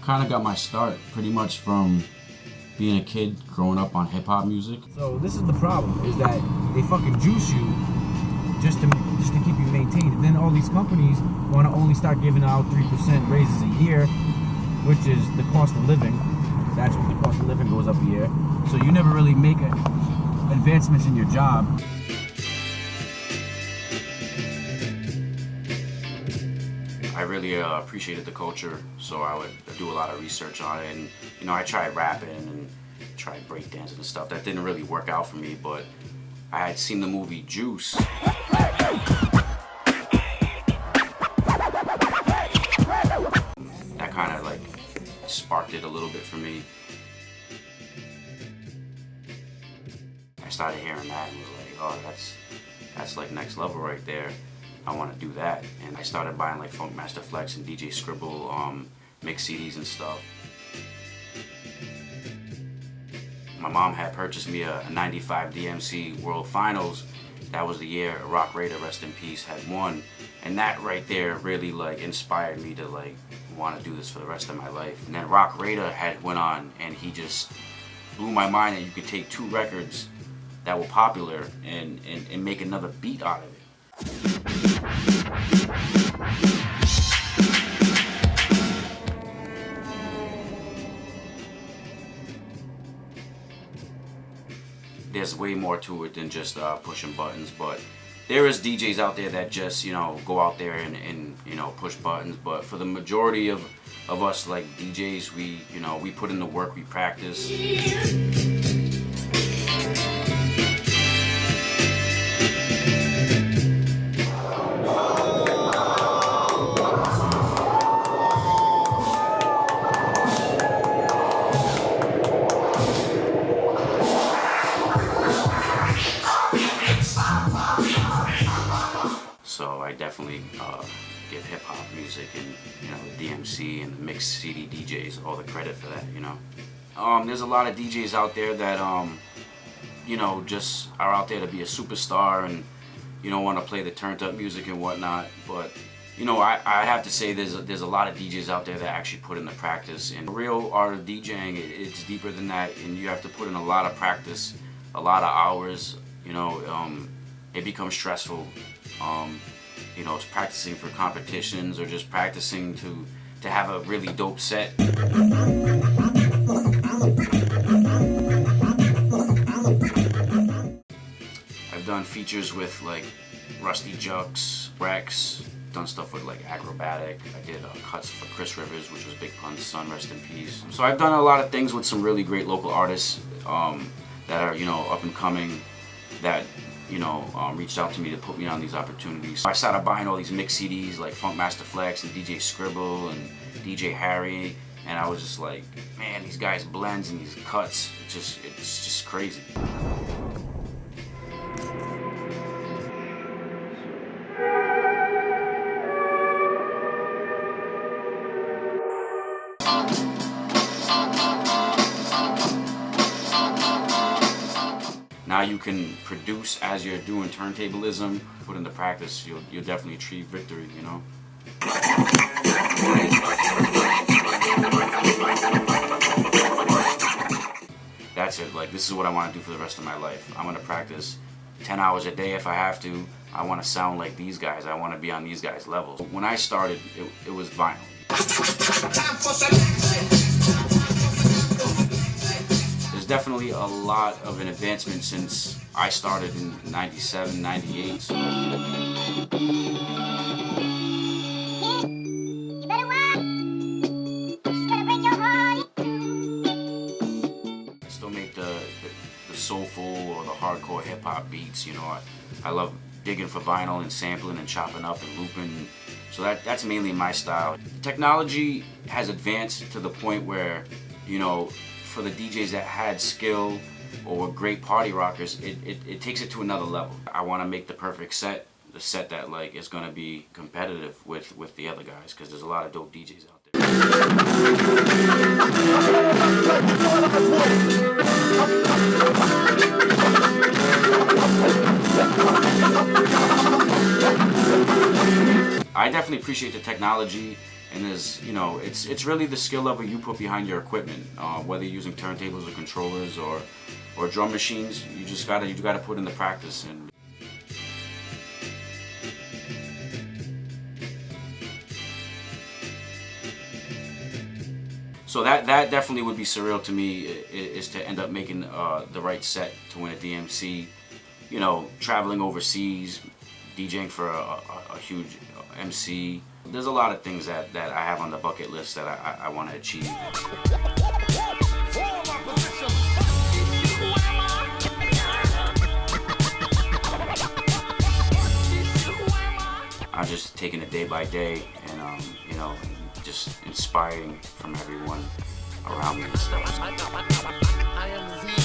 kind of got my start pretty much from being a kid growing up on hip hop music. So this is the problem, is that they fucking juice you just to keep you maintained. And then all these companies want to only start giving out 3% raises a year, which is the cost of living. That's what the cost of living goes up a year. So you never really make advancements in your job. I really appreciated the culture, so I would do a lot of research on it. And you know, I tried rapping and tried breakdancing and stuff. That didn't really work out for me, but I had seen the movie Juice. That kind of like sparked it a little bit for me. I started hearing that and was like, oh, that's like next level right there. I want to do that. And I started buying like Funk Master Flex and DJ Scribble mix CDs and stuff. My mom had purchased me a 95 DMC World Finals. That was the year Rock Raider, rest in peace, had won. And that right there really like inspired me to like want to do this for the rest of my life. And then Rock Raider had went on and he just blew my mind that you could take two records that were popular and make another beat out of it. There's way more to it than just pushing buttons, but there is DJs out there that just, you know, go out there and you know, push buttons. But for the majority of us like DJs, we put in the work, we practice. So I definitely give hip hop music and, you know, the DMC and the mixed CD DJs all the credit for that, you know. There's a lot of DJs out there that you know, just are out there to be a superstar and, you know, want to play the turned up music and whatnot. But you know, I have to say there's a lot of DJs out there that actually put in the practice. And the real art of DJing, it's deeper than that, and you have to put in a lot of practice, a lot of hours. You know, it becomes stressful. You know, it's practicing for competitions or just practicing to have a really dope set. I've done features with like Rusty Jux, Rex, done stuff with like Acrobatic. I did cuts for Chris Rivers, which was Big Pun's son, rest in peace. So I've done a lot of things with some really great local artists that are, you know, up and coming, that, you know, reached out to me to put me on these opportunities. I started buying all these mix CDs like Funk Master Flex and DJ Scribble and DJ Harry, and I was just like, man, these guys blends and these cuts, it's just crazy. Now you can produce as you're doing turntablism, put into practice, you'll definitely achieve victory, you know? That's it, like this is what I want to do for the rest of my life. I'm going to practice 10 hours a day if I have to. I want to sound like these guys, I want to be on these guys' levels. When I started, it was vinyl. There's definitely a lot of an advancement since I started in 97, 98. So. I still make the soulful or the hardcore hip hop beats, you know. I love digging for vinyl and sampling and chopping up and looping. So that's mainly my style. Technology has advanced to the point where, you know, for the DJs that had skill or were great party rockers, it takes it to another level. I want to make the perfect set, the set that like is going to be competitive with the other guys, because there's a lot of dope DJs out there. I definitely appreciate the technology And there's, you know, it's really the skill level you put behind your equipment, whether you're using turntables or controllers or drum machines. You gotta put in the practice. And so that definitely would be surreal to me, is to end up making the right set to win a DMC. You know, traveling overseas, DJing for a huge MC. There's a lot of things that I have on the bucket list that I want to achieve. I'm just taking it day by day, and you know, just inspiring from everyone around me and stuff.